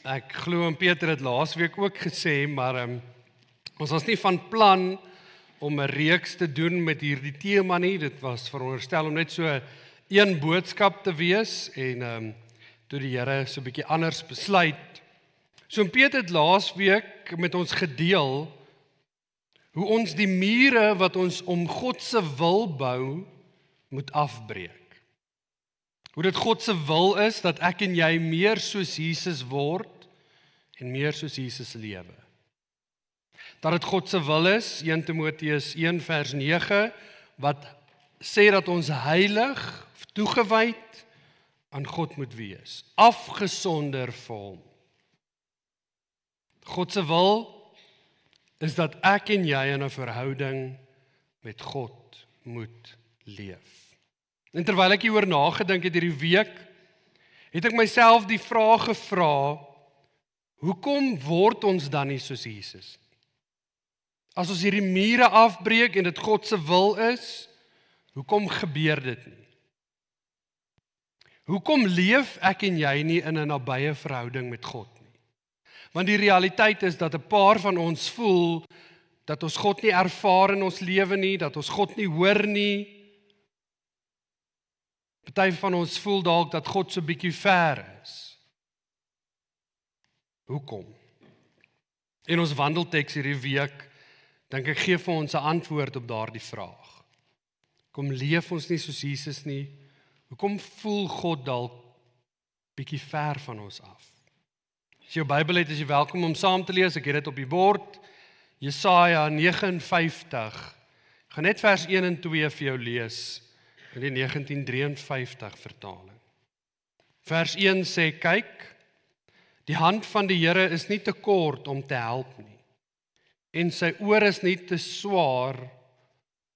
Ek glo en Peter het laasweek ook gesê, maar ons was nie van plan om 'n reeks te doen met hierdie tema nie. Dit was veronderstel om net so een boodskap te wees en toe die Here so 'n bietjie anders besluit. So Peter het laasweek met ons gedeel hoe ons die mure wat ons om God se wil bou moet afbreek. Hoe dit God se wil is dat ek en jy meer soos Jesus word en meer soos Jesus lewe. Dat dit God se wil is, 1 Timoteus 1 vers 9, wat sê dat ons heilig, toegewyd aan God moet wees, afgesonder vir hom. God se wil is dat ek en jy in 'n verhouding met God moet leef. En terwyl ek hieroor nagedink het hierdie week, het ek myself die vraag gevra, hoekom word ons dan nie soos Jesus? As ons hierdie mure afbreek en dit God se wil is, hoekom gebeur dit nie? Hoekom leef ek en jy nie in 'n nabye verhouding met God nie? Want die realiteit is dat 'n paar van ons voel dat ons God nie ervaar in ons lewe nie, dat ons God nie hoor nie. Party van ons voel dalk dat God so bietjie ver is. Hoekom? En ons wandelteks hierdie week, dink ek gee vir ons 'n antwoord op daardie vraag. Hoekom leef ons nie soos Jesus nie? Hoekom voel God dalk bietjie ver van ons af? As jy jou Bybel het, is jy welkom om saam te lees. Ek het dit op die bord. Jesaja 59. Ek gaan net vers 1 en 2 vir jou lees in die 1953 vertaling. Vers 1 sê, kyk, die hand van die Here is nie te kort om te help nie, en sy oor is nie te swaar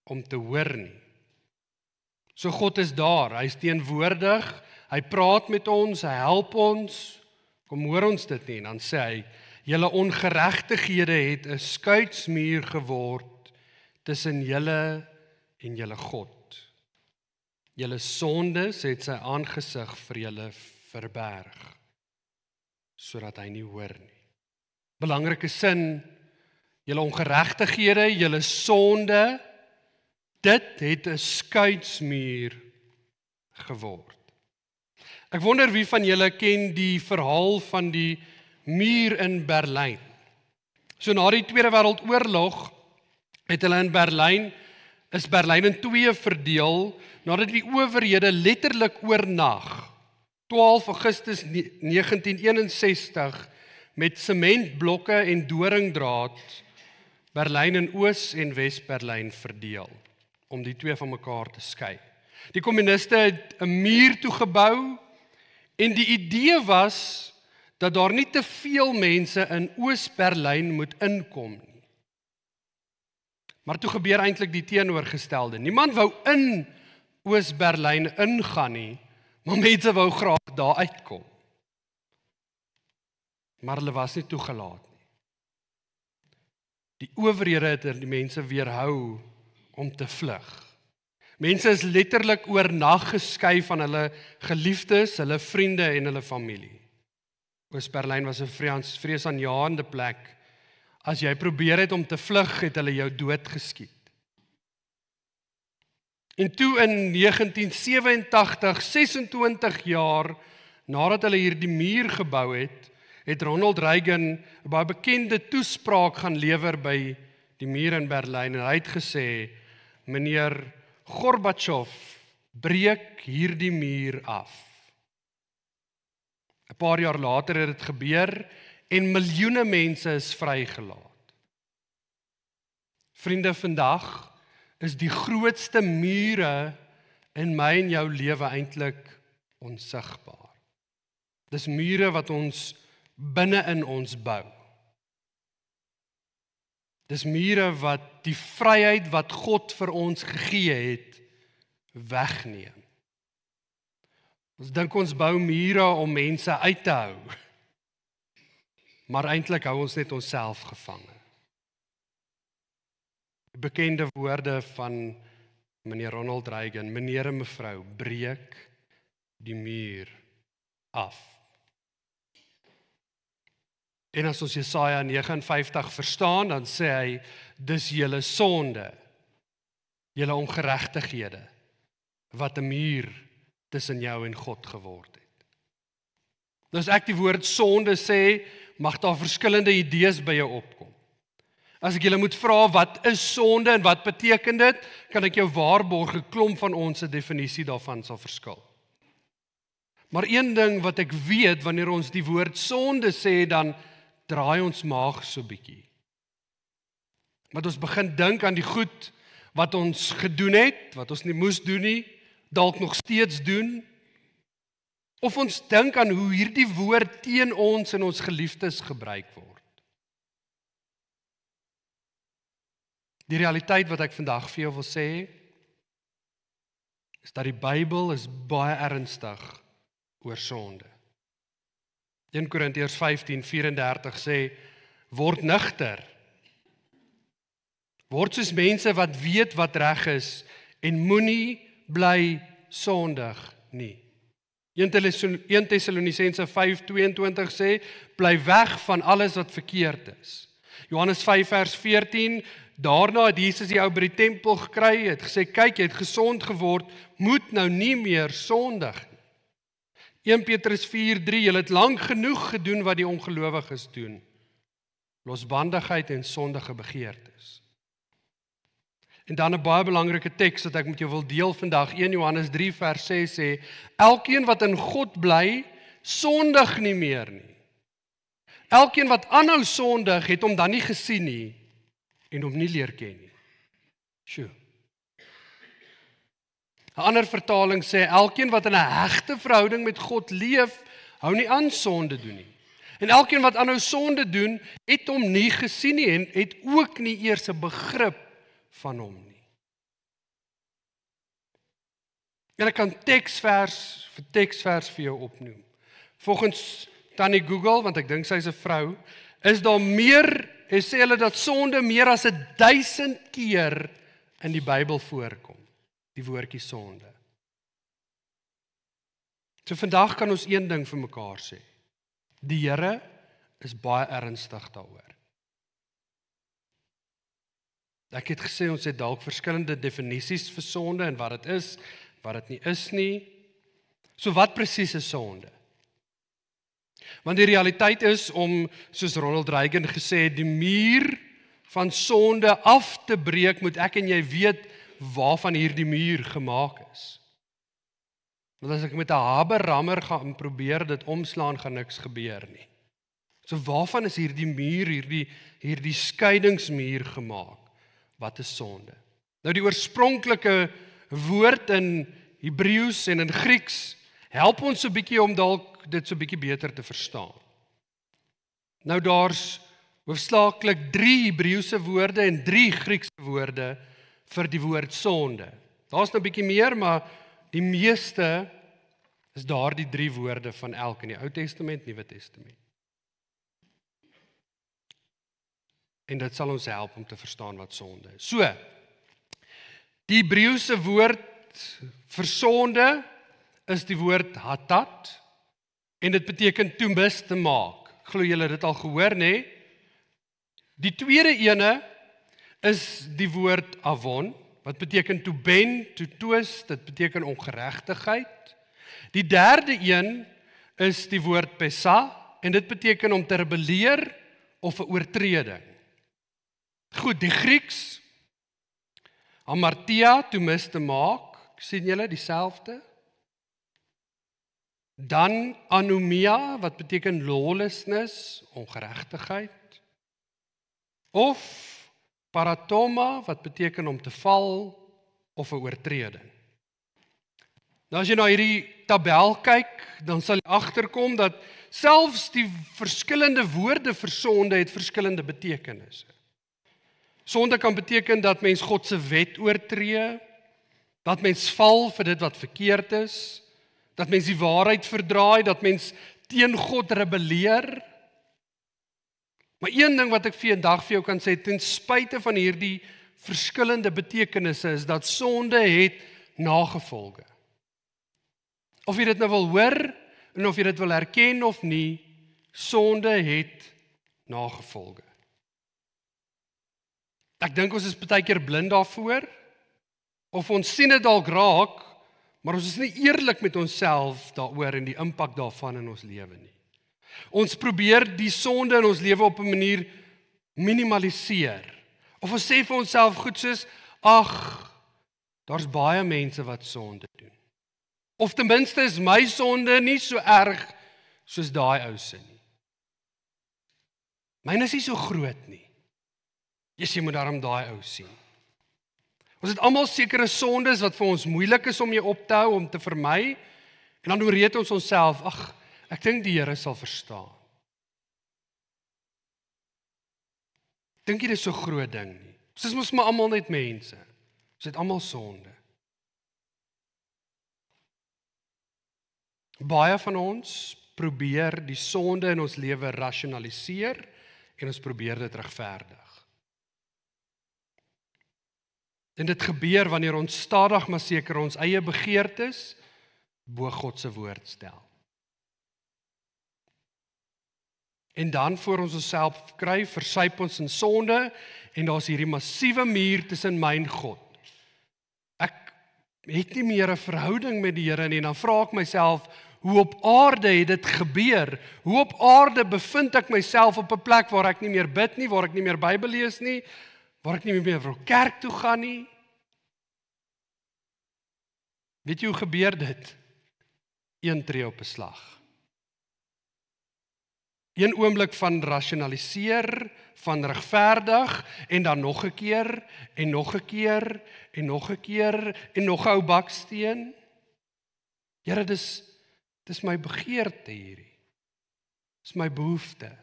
om te hoor nie. So God is daar, hy is teenwoordig, hy praat met ons, hy help ons. Kom hoor ons dit nie, en dan sê hy, julle ongeregtighede het 'n skuitsmuur geword tussen julle en julle God. Julle sondes het sy aangesig vir julle verberg, sodat hy nie hoor nie. Belangrike sin, julle ongeregtighede, julle sonde, dit het 'n skuitsmuur geword. Ek wonder wie van julle ken die verhaal van die muur in Berlyn. So na die Tweede Wêreldoorlog het hulle in Berlyn in twee verdeel, nadat die owerhede letterlik oornag, 12 Augustus 1961, met sementblokke en doringdraad Berlyn in Oos- en Wes-Berlyn verdeel, om die twee van mekaar te skei. Die kommuniste het 'n muur toegebou, en die idee was dat daar nie te veel mense in Oos-Berlyn moet inkom nie. Maar toe gebeur eintlik die teenoorgestelde. Niemand wou in Oos-Berlyn ingaan nie, maar mense wou graag daar uitkom. Maar hulle was nie toegelaat nie. Die owerhede het die mense weerhou om te vlug. Mense is letterlik oornag geskei van hulle geliefdes, hulle vriende en hulle familie. Oos-Berlyn was 'n vreesaanjaende plek. As jy probeer het om te vlug, het hulle jou doodgeskiet. En toe in 1987, 26 jaar nadat hulle hierdie muur gebou het Ronald Reagan 'n baie bekende toespraak gaan lewer by die muur in Berlyn, en hy het gesê, meneer Gorbachev, breek hierdie muur af. 'n Paar jaar later het dit gebeur, en miljoene mense is vrygelaat. Vriende, vandag is die grootste mure in my en jou lewe eintlik onsigbaar. Dis mure wat ons binne in ons bou. Dis mure wat die vryheid wat God vir ons gegee het, wegneem. Ons dink ons bou mure om mense uit te hou, maar eintlik hou ons net onsself gevange. Die bekende woorde van meneer Ronald Reagan, meneer en mevrou, breek die muur af. En as ons Jesaja 59 verstaan, dan sê hy, dis julle sonde, julle ongeregtighede, wat 'n muur tussen jou en God geword het. Nou as ek die woord sonde sê, mag daar verskillende idees by jou opkom. As ek julle moet vra, wat is sonde en wat beteken dit, kan ek jou waarborg, 'n klomp van ons se definisie daarvan sal verskil. Maar een ding wat ek weet, wanneer ons die woord sonde sê, dan draai ons maag so bietjie. Want ons begin dink aan die goed wat ons gedoen het, wat ons nie moes doen nie, dalk nog steeds doen. Of ons dink aan hoe hierdie woord teen ons en ons geliefdes gebruik word. Die realiteit wat ek vandag vir jou wil sê, is dat die Bybel is baie ernstig oor sonde. 1 Korintiërs 15:34 sê, word nugter. Word soos mense wat weet wat reg is en moenie bly sondig nie. 1 Tessalonisense 5:22 sê, bly weg van alles wat verkeerd is. Johannes 5:14, daarna het Jesus die ou by die tempel gekry, het gesê, kyk, jy het gesond geword, moet nou nie meer sondig nie. 1 Petrus 4:3, julle het lank genoeg gedoen wat die ongelowiges doen. Losbandigheid en sondige begeertes. En dan 'n baie belangrike teks wat ek met jou wil deel vandag, 1 Johannes 3:6 sê, elkeen wat in God bly, sondig nie meer nie. Elkeen wat aanhou sondig, het hom dan nie gesien nie, en hom nie leer ken nie. Sjoe. 'n ander vertaling sê, elkeen wat in 'n hegte verhouding met God leef, hou nie aan sonde doen nie. En elkeen wat aanhou sonde doen, het hom nie gesien nie, en het ook nie eers 'n begrip van hom nie. En ek kan teksvers vir jou opnoem. Volgens Tannie Google, want ek dink sy is 'n vrou, is daar meer, sê hulle dat sonde meer as 1000 keer in die Bybel voorkom. Die woordjie sonde. So vandag kan ons een ding vir mekaar sê. Die Here is baie ernstig daaroor. Ek het gesê ons het dalk verskillende definisies vir sonde en wat dit is, wat dit nie is nie. So wat presies is sonde? Want die realiteit is om, soos Ronald Reagan gesê het, die muur van sonde af te breek, moet ek en jy weet waarvan hierdie muur gemaak is. Want as ek met 'n haberrammer gaan probeer dit omslaan, gaan niks gebeur nie. So waarvan is hierdie muur, hierdie skeidingsmuur gemaak? Wat is sonde? Nou die oorspronklike woord in Hebreëus en in Grieks help ons so 'n bietjie om dalk dit so 'n bietjie beter te verstaan. Nou daar's hoofsaaklik 3 Hebreëse woorde en 3 Griekse woorde vir die woord sonde. Daar's nou 'n bietjie meer, maar die meeste is daardie 3 woorde van elk in die Ou Testament, Nuwe Testament. En dit sal ons help om te verstaan wat sonde is. So, die Hebreëse woord vir sonde is die woord hatat, en dit beteken toe mis te maak. Ek glo julle het dit al gehoor, nê? Die tweede ene is die woord avon, wat beteken to ben, to twist, dit beteken ongeregtigheid. Die derde een is die woord pesa, en dit beteken om te rebelleer of 'n oortreding. Goed, die Grieks, hamartia, toe mis te maak, sien julle dieselfde? Dan anomia, wat beteken lawlessness, ongeregtigheid. Of paratoma, wat beteken om te val of 'n oortreding. Nou as jy na hierdie tabel kyk, dan sal jy agterkom dat selfs die verskillende woorde vir sonde het verskillende betekenisse. Sonde kan beteken dat mens God se wet oortree, dat mens val vir dit wat verkeerd is, dat mens die waarheid verdraai, dat mens teen God rebelleer. Maar een ding wat ek vandag vir jou kan sê, ten spyte van hierdie verskillende betekenisse, is dat sonde het nagevolge. Of jy dit nou wil hoor, en of jy dit wil erken of nie, sonde het nagevolge. Ek dink ons is baie keer blind daarvoor, of ons sien dit dalk raak, maar ons is nie eerlik met onsself daaroor en die impak daarvan in ons lewe nie. Ons probeer die sonde in ons lewe op 'n manier minimaliseer. Of ons sê vir onsself goed soos, ag, daar's baie mense wat sonde doen. Of ten minste is my sonde nie so erg soos daai ou se nie. Myne is nie so groot nie. Jy moet daarom daai ou sien. Ons het almal sekere sondes wat vir ons moeilik is om mee op te hou, om te vermy, en dan oorreed ons onsself, ag, ek dink die Here sal verstaan. Dink jy dit is so groot ding nie? Ons is mos maar almal net mense. Ons het almal sonde. Baie van ons probeer die sonde in ons lewe rasionaliseer en ons probeer dit regverdig. En dit gebeur wanneer ons stadig maar seker ons eie begeertes bo God se woord stel. En dan voor ons onsself kry, versuip ons in sonde en daar's hierdie massiewe muur tussen my en God. Ek het nie meer 'n verhouding met die Here nie, en dan vra ek myself, hoe op aarde het dit gebeur? Hoe op aarde bevind ek myself op 'n plek waar ek nie meer bid nie, waar ek nie meer Bybel lees nie, waar ek nie meer vir kerk toe gaan nie? Weet jy hoe gebeur dit? Een tree op 'n slag. Een oomblik van rasionaliseer, van regverdig, en dan nog 'n keer, en nog 'n keer, en nog 'n keer, en nog 'n ou baksteen. Here, dis my begeerte hierdie. Dis my behoefte.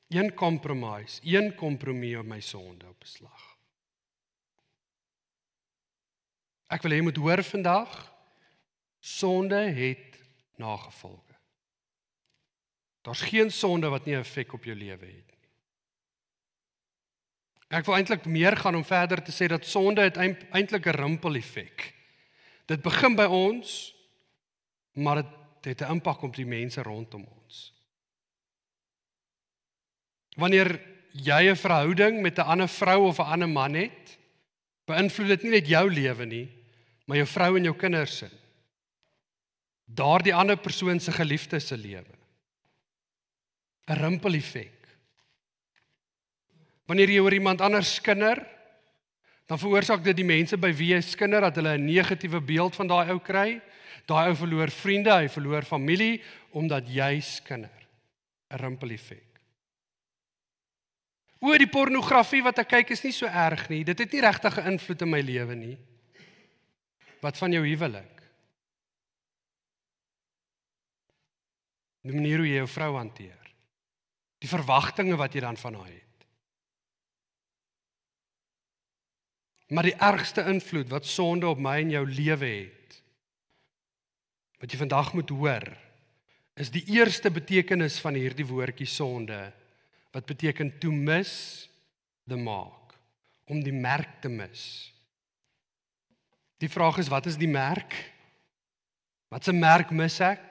Een kompromie op my sonde op 'n slag. Ek wil hê jy moet hoor vandag, sonde het nagevolge. Daar's geen sonde wat nie 'n effek op jou lewe het nie. Ek wil eintlik meer gaan om verder te sê dat sonde het eintlik 'n rimpel-effek. Dit begin by ons, maar dit het 'n impak op die mense rondom ons. Wanneer jy 'n verhouding met 'n ander vrou of 'n ander man het, beïnvloed dit nie net jou lewe nie, maar jou vrou en jou kinders se. Daardie ander persoon se geliefde se lewe. 'n rimpel-effek. Wanneer jy oor iemand anders skinder, dan veroorsaak dit die mense by wie jy skinder dat hulle 'n negatiewe beeld van daai ou kry. Daai ou verloor vriende, hy verloor familie omdat jy skinder. 'n rimpel-effek. Oor die pornografie wat ek kyk is nie so erg nie. Dit het nie regtig 'n invloed in my lewe nie. Wat van jou huwelik? Die manier hoe jy jou vrou hanteer. Die verwagtinge wat jy dan van haar het. Maar die ergste invloed wat sonde op my en jou lewe het, wat jy vandag moet hoor, is die eerste betekenis van hierdie woordjie sonde, wat beteken to miss the mark, om die merk te mis. Die vraag is, wat is die merk? Wat se merk mis ek?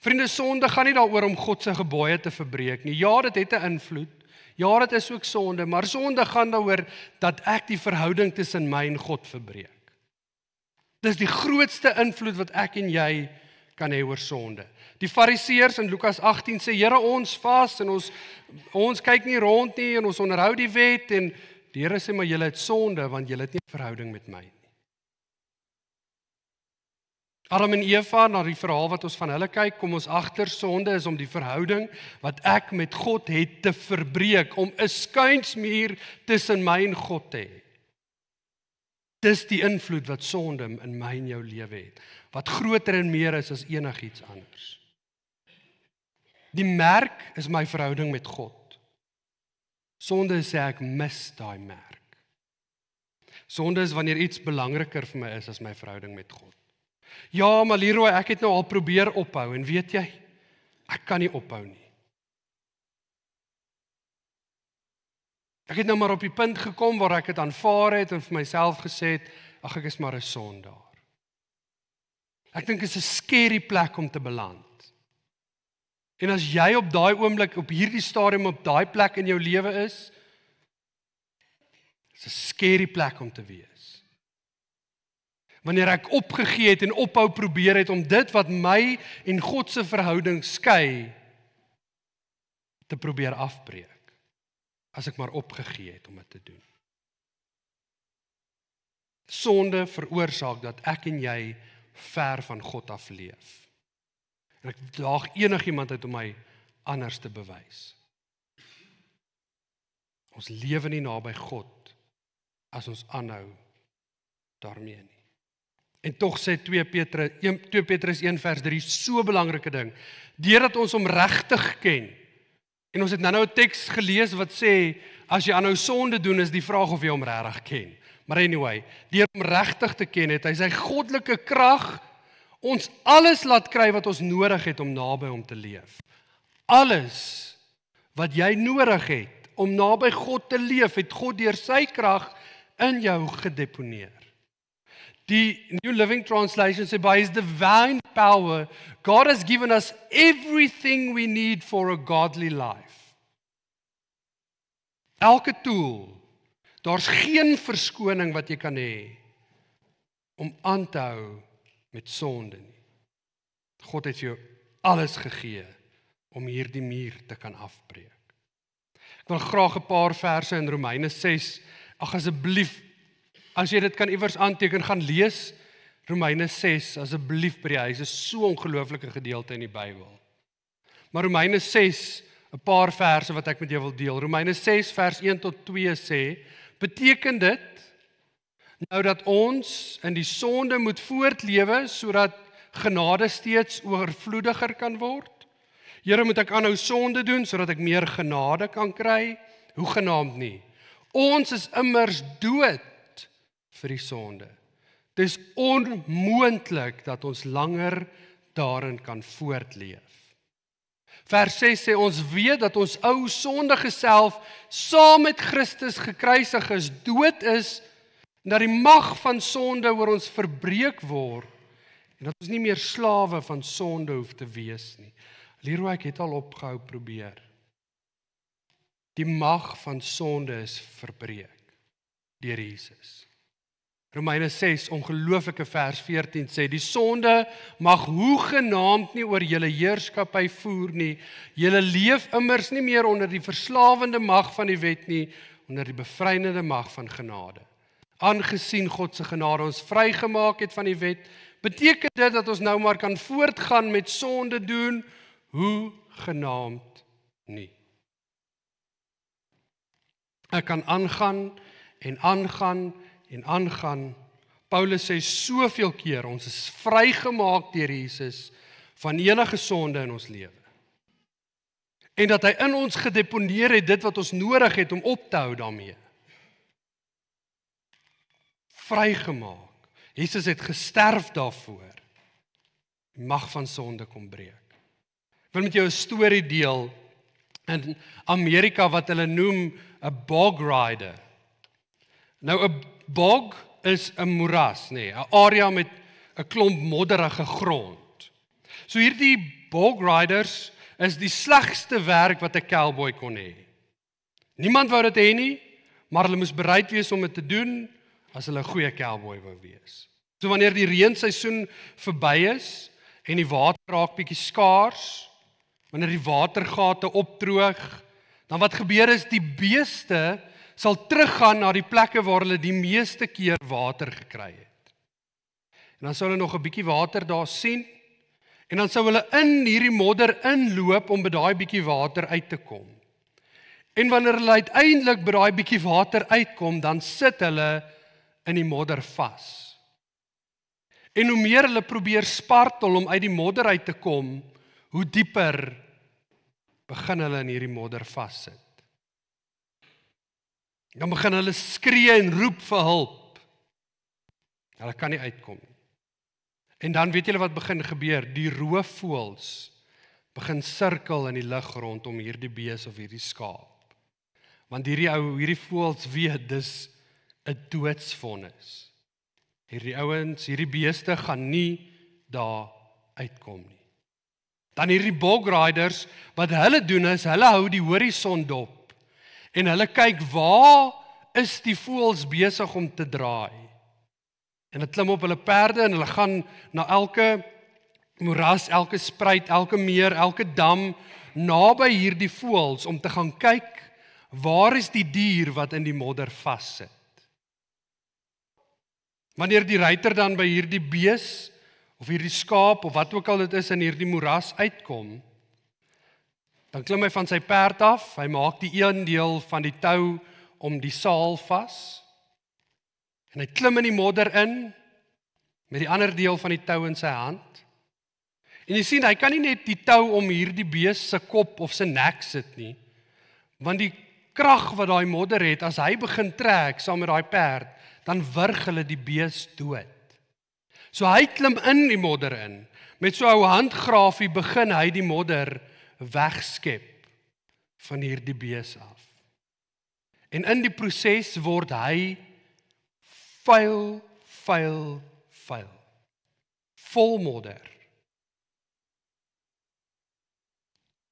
Vriende, sonde gaan nie daaroor om God se gebooie te verbreek nie. Ja, dit het 'n invloed. Ja, dit is ook sonde, maar sonde gaan daaroor dat ek die verhouding tussen my en God verbreek. Dis die grootste invloed wat ek en jy kan hê oor sonde. Die Fariseërs in Lukas 18 sê, Here, ons vas en ons kyk nie rond nie en ons onderhou die wet, en die Here sê, maar julle het sonde want julle het nie 'n verhouding met my nie. Adam en Eva, na die verhaal wat ons van hulle kyk, kom ons agter sonde is om die verhouding wat ek met God het te verbreek, om 'n skuinsmuur tussen my en God te hê. Dis die invloed wat sonde in my en jou lewe het, wat groter en meer is as enigiets anders. Die merk is my verhouding met God. Sonde sê ek mis daai merk. Sonde is wanneer iets belangriker vir my is as my verhouding met God. Ja, maar Leroy, ek het nou al probeer ophou, en weet jy, ek kan nie ophou nie. Ek het nou maar op die punt gekom waar ek dit aanvaar het en vir myself gesê het, ag, ek is maar 'n sondaar. Ek dink dit is 'n scary plek om te beland. En as jy op daai oomblik, op hierdie stadium, op daai plek in jou lewe is 'n scary plek om te wees. Wanneer ek opgegee het en ophou probeer het om dit wat my en God se verhouding skei, te probeer afbreek, as ek maar opgegee het om dit te doen. Sonde veroorsaak dat ek en jy ver van God af leef. En ek daag enigiemand uit om my anders te bewys. Ons lewe nie naby God as ons aanhou daarmee nie. En tog sê 2 Petrus 1 vers 3 so belangrike ding. Deurdat ons hom regtig ken. En ons het nou 'n teks gelees wat sê as jy aanhou sonde doen is die vraag of jy hom regtig ken. Maar anyway, deur hom regtig te ken het hy sy goddelike krag ons alles laat kry wat ons nodig het om naby hom te leef. Alles wat jy nodig het om naby God te leef, het God deur sy krag in jou gedeponeer. Die New Living Translation sê, by His divine power, God has given us everything we need for a godly life. Elke tool, daar's geen verskoning wat jy kan hê om aan te hou met sonde nie. God het vir jou alles gegee om hierdie muur te kan afbreek. Ek wil graag 'n paar verse in Romeine 6, asseblief, as jy dit kan iewers aanteken, gaan lees Romeine 6, asseblief by die huis, is so 'n ongelooflike gedeelte in die Bybel. Maar Romeine 6, 'n paar verse wat ek met jou wil deel. Romeine 6 vers 1 tot 2 sê, beteken dit nou dat ons in die sonde moet voortlewe sodat genade steeds oorvloediger kan word? Here, moet ek aanhou sonde doen sodat ek meer genade kan kry? Hoegenaamd nie. Ons is immers dood vir die sonde. Dit is onmoontlik dat ons langer daarin kan voortleef. Vers 6 sê ons weet dat ons ou sondige self saam met Christus gekruisig is, dood is, en dat die mag van sonde oor ons verbreek word en dat ons nie meer slawe van sonde hoef te wees nie. Leroy, ek het al opgehou probeer. Die mag van sonde is verbreek deur Jesus. Romeine 6, ongelooflike vers 14 sê, die sonde mag hoegenaamd nie oor julle heerskappy voer nie. Julle leef immers nie meer onder die verslawende mag van die wet nie, onder die bevrydende mag van genade. Aangesien God se genade ons vrygemaak het van die wet, beteken dit dat ons nou maar kan voortgaan met sonde doen, hoegenaamd nie. Ek kan aangaan en aangaan en aangaan. Paulus sê soveel keer, ons is vrygemaak deur Jesus van enige sonde in ons lewe. En dat hy in ons gedeponeer het dit wat ons nodig het om op te hou daarmee. Vrygemaak. Jesus het gesterf daarvoor. Die mag van sonde kom breek. Ek wil met jou 'n storie deel in Amerika wat hulle noem 'n bog rider. Nou 'n bog is 'n moeras, nê, 'n area met 'n klomp modderige grond. So hierdie bog riders is die slegste werk wat 'n cowboy kon hê. Niemand wou dit hê nie, maar hulle moes bereid wees om dit te doen as hulle 'n goeie cowboy wou wees. So wanneer die reenseisoen verby is en die water raak bietjie skaars, wanneer die watergate opdroog, dan wat gebeur is die beeste sal teruggaan na die plekke waar hulle die meeste keer water gekry het. En dan sou hulle nog 'n bietjie water daar sien, en dan sou hulle in hierdie modder inloop om by daai bietjie water uit te kom. En wanneer hulle uiteindelik by daai bietjie water uitkom, dan sit hulle in die modder vas. En hoe meer hulle probeer spartel om uit die modder uit te kom, hoe dieper begin hulle in hierdie modder vassit. Dan begin hulle skree en roep vir hulp. Hulle kan nie uitkom nie. En dan weet julle wat begin gebeur? Die roofvoëls begin sirkel in die lug rondom hierdie bees of hierdie skaap. Want hierdie voëls weet dis 'n doodsvonnis. Hierdie ouens, hierdie beeste gaan nie daar uitkom nie. Dan hierdie bog riders, wat hulle doen is, hulle hou die horison dop en hulle kyk waar is die voëls besig om te draai. En hulle klim op hulle perde en hulle gaan na elke moeras, elke spruit, elke meer, elke dam naby hierdie voëls om te gaan kyk waar is die dier wat in die modder vassit. Wanneer die ruiter dan by hierdie bees of hierdie skaap of wat ook al dit is in hierdie moeras uitkom, dan klim hy van sy perd af, hy maak die een deel van die tou om die saal vas en hy klim in die modder in met die ander deel van die tou in sy hand. En jy sien, hy kan nie net die tou om hierdie bees se kop of sy nek sit nie, want die krag wat daai modder het, as hy begin trek saam met daai perd, dan wurg hulle die bees dood. So hy klim in die modder in, met so 'n ou handgrafie begin hy die modder wegskep van hierdie bees af. En in die proses word hy vuil, vol modder.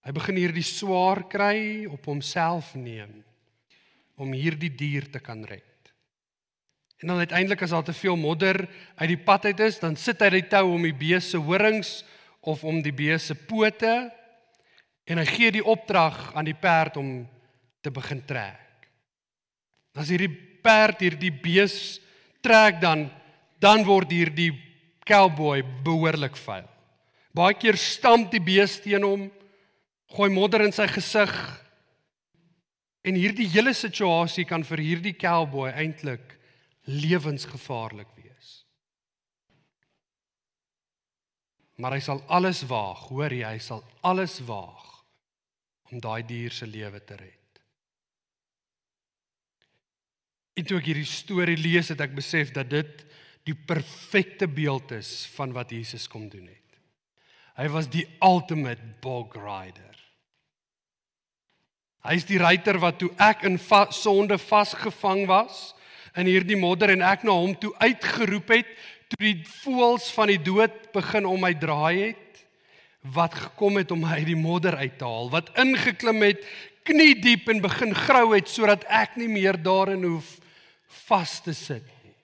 Hy begin hierdie swaar kry op homself neem, om hierdie dier te kan red. En dan uiteindelik as daar te veel modder uit die pad uit is, dan sit hy die tou om die bees se horings, of om die bees se pote, en hy gee die opdrag aan die perd om te begin trek. As hierdie perd hierdie bees trek, dan word hierdie cowboy behoorlik vuil. Baie keer stamp die bees teen hom, gooi modder in sy gesig, en hierdie hele situasie kan vir hierdie cowboy eintlik lewensgevaarlik wees. Maar hy sal alles waag, hoor jy, hy sal alles waag om daai dier se lewe te red. En toe ek hierdie storie lees, het ek besef dat dit die perfekte beeld is van wat Jesus kom doen het. Hy was die ultimate bog rider. Hy is die ruiter wat toe ek in sonde vasgevang was, in hierdie modder, en ek na hom toe uitgeroep het, toe die voëls van die dood begin om my draai het, wat gekom het om my uit die modder uit te haal, wat ingeklim het, knie diep en begin grou het, sodat ek nie meer daarin hoef vas te sit nie.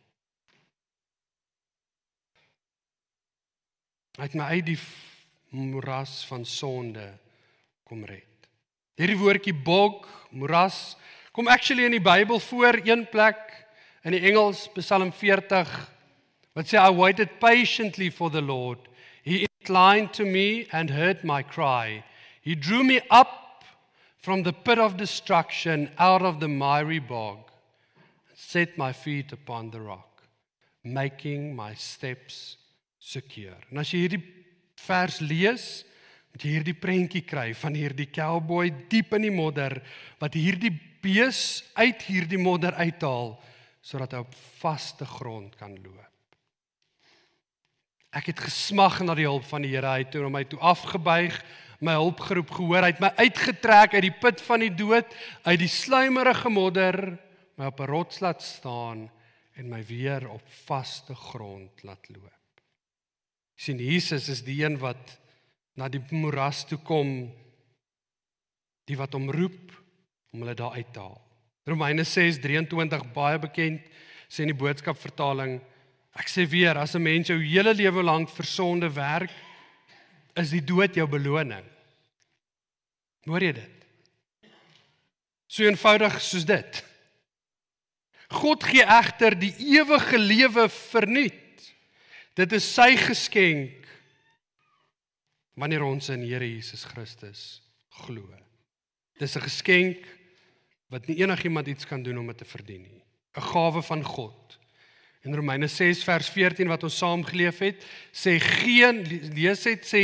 Hy het my uit die moeras van sonde kom red. Hierdie woordjie bog, moeras, kom actually in die Bybel voor, een plek in die Engels, Psalm 40, wat sê, I waited patiently for the Lord. He inclined to me and heard my cry. He drew me up from the pit of destruction, out of the miry bog, and set my feet upon the rock, making my steps secure. En as jy hierdie vers lees, moet jy hierdie prentjie kry van hierdie cowboy diep in die modder, wat hierdie bees uit hierdie modder uithaal, sodat hy op vaste grond kan loop. Ek het gesmag na die hulp van die Here, hy het toe my toe afgebuig, my hulpgeroep gehoor, hy het my uitgetrek uit die put van die dood, uit die sluimerige modder, my op 'n rots laat staan, en my weer op vaste grond laat loop. Sien, Jesus is die een wat na die moeras toe kom, die wat hom roep om hulle daar uit te haal. Romeine 6:23, baie bekend, sê in die boodskapvertaling, ek sê weer, as 'n mens jou hele lewe lank vir sonde werk, is die dood jou beloning. Hoor jy dit? So eenvoudig soos dit. God gee egter die ewige lewe verniet. Dit is sy geskenk wanneer ons in Here Jesus Christus glo. Dis 'n geskenk wat nie enigiemand iets kan doen om dit te verdien nie. 'n Gawe van God. In Romeine 6 vers 14 wat ons saam geleef het, sê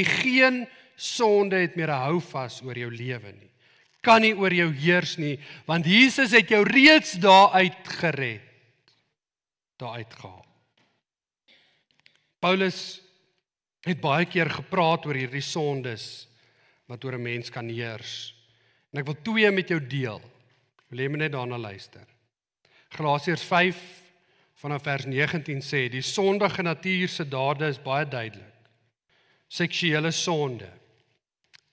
geen sonde het meer 'n houvas oor jou lewe nie. Kan nie oor jou heers nie, want Jesus het jou reeds daaruit gered. Daaruit gehaal. Paulus het baie keer gepraat oor hierdie sondes wat oor 'n mens kan heers. En ek wil twee met jou deel. Wil jy net daarna luister. Galasiërs 5 vanaf vers 19 sê, die sondige natuur se dade is baie duidelik. Seksuele sonde,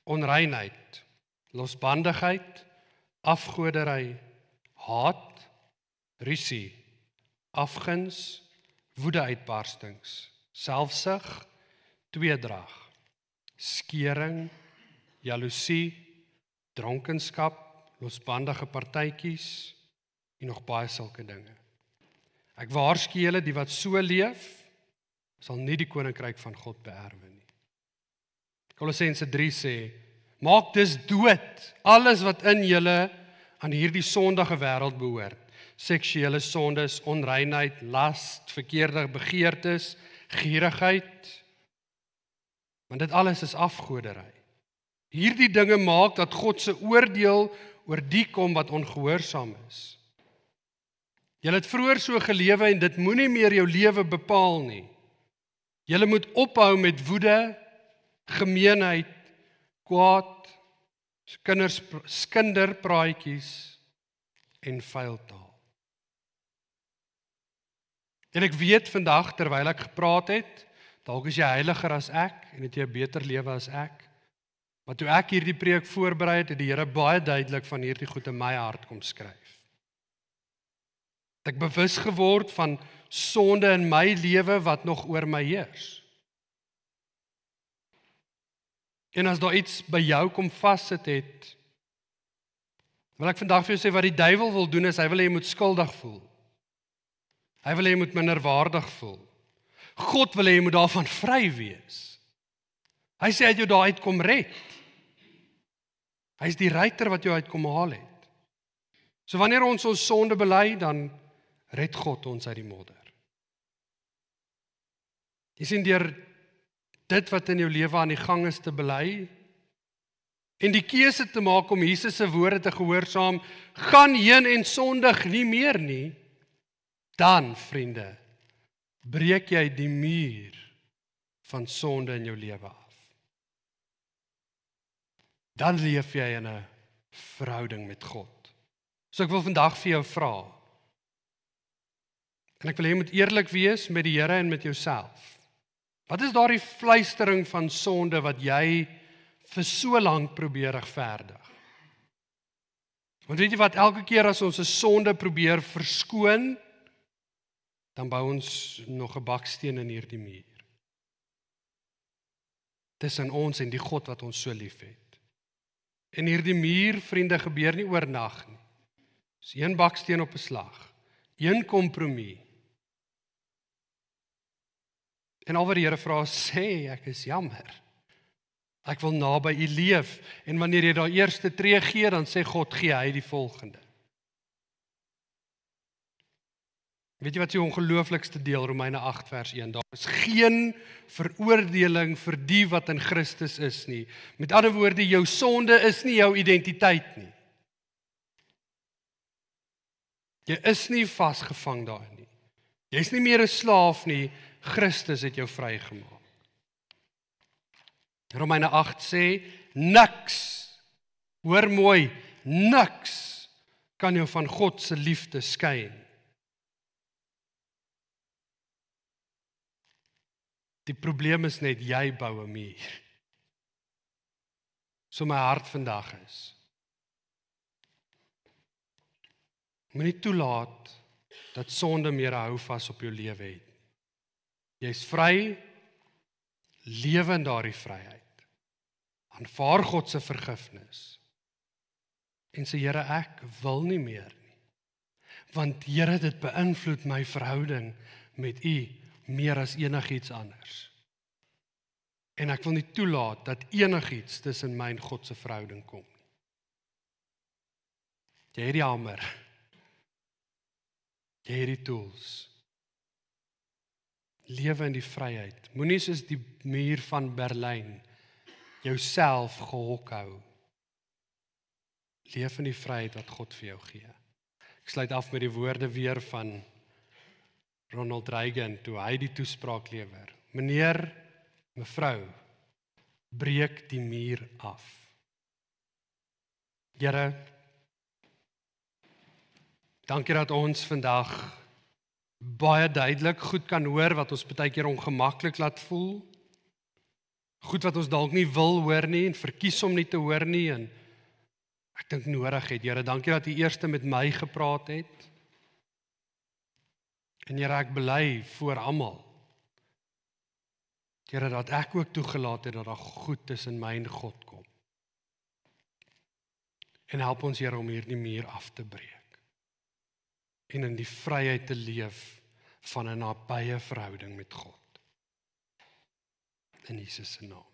onreinheid, losbandigheid, afgoderry, haat, rusie, afguns, woedeuitbarstings, selfsug, tweedrag, skering, jaloesie, dronkenskap, losbandige partytjies en nog baie sulke dinge. Ek waarsku julle, die wat so leef, sal nie die koninkryk van God beerwe nie. Kolossense 3 sê, maak dus dood alles wat in julle aan hierdie sondige wêreld behoort. Seksuele sondes, onreinheid, last, verkeerde begeertes, gierigheid. Want dit alles is afgoderry. Hierdie dinge maak dat God se oordeel oor die kom wat ongehoorsaam is. Jy het vroeër so gelewe en dit moenie meer jou lewe bepaal nie. Jy moet ophou met woede, gemeenheid, kwaad, kinderpraatjies en vuil taal. En ek weet vandag, terwyl ek gepraat het, dalk is jy heiliger as ek en het jy 'n beter lewe as ek. Maar toe ek hierdie preek voorberei het, het die Here baie duidelik van hierdie goed in my hart kom skryf. Ek bewus geword van sonde in my lewe wat nog oor my heers. En as daar iets by jou kom vassit het, wil ek vandag vir jou sê wat die duiwel wil doen is, hy wil hê jy moet skuldig voel. Hy wil hê jy moet minderwaardig voel. God wil hê jy moet daarvan vry wees. Hy sê hy het jou daaruit kom red. Hy is die ruiter wat jou uit kom haal het. So wanneer ons sonde bely, dan red God ons uit die modder. Jy sien, deur dit wat in jou lewe aan die gang is te bely, en die keuse te maak om Jesus se woorde te gehoorsaam, gaan heen en sondig nie meer nie, dan, vriende, breek jy die muur van sonde in jou lewe af. Dan leef jy in 'n verhouding met God. So ek wil vandag vir jou vra, en ek wil hê jy moet eerlik wees met die Here en met jouself. Wat is daardie fluistering van sonde wat jy vir so lank probeer regverdig? Want weet jy wat, elke keer as ons 'n sonde probeer verskoon, dan bou ons nog 'n baksteen in hierdie muur. Tussen ons en die God wat ons so lief het. En hierdie muur, vriende, gebeur nie oornag nie. Dis een baksteen op 'n slag, een kompromie. En al wat die Here vra, sê ek is jammer. Ek wil naby U leef. En wanneer jy daai eerste tree gee, dan sê God, gee hy die volgende. Weet jy wat die ongelooflikste deel, Romeine 8 vers 1, daar is geen veroordeling vir die wat in Christus is nie. Met ander woorde, jou sonde is nie jou identiteit nie. Jy is nie vasgevang daarin nie. Jy is nie meer 'n slaaf nie, Christus het jou vrygemaak. Romeine 8 sê, niks, hoor mooi, niks kan jou van God se liefde skei nie. Die probleem is net, jy bou 'n muur. So my hart vandag is, moenie toelaat dat sonde meer 'n houvas op jou lewe het. Jy's vry, lewe in daardie vryheid. Aanvaar God se vergifnis. En sê, Here, ek wil nie meer nie. Want Here, dit beïnvloed my verhouding met U meer as enigiets anders. En ek wil nie toelaat dat enigiets tussen my en God se verhouding kom nie. Jy het die hamer. Jy het die tools. Lewe in die vryheid. Moenie soos die muur van Berlyn jouself gehok hou. Leef in die vryheid wat God vir jou gee. Ek sluit af met die woorde weer van Ronald Reagan toe hy die toespraak lewer. Meneer, mevrou, breek die muur af. Here, dankie dat ons vandag baie duidelik goed kan hoor wat ons baie keer ongemaklik laat voel. Goed wat ons dalk nie wil hoor nie en verkies om nie te hoor nie en ek dink nodig het. Here, dankie dat U eers met my gepraat het. En Here, ek bely voor almal. Here, dat ek ook toegelaat het dat daar goed tussen my en God kom. En help ons, Here, om hierdie muur af te breek. En in die vryheid te leef van 'n nabye verhouding met God. In Jesus se naam.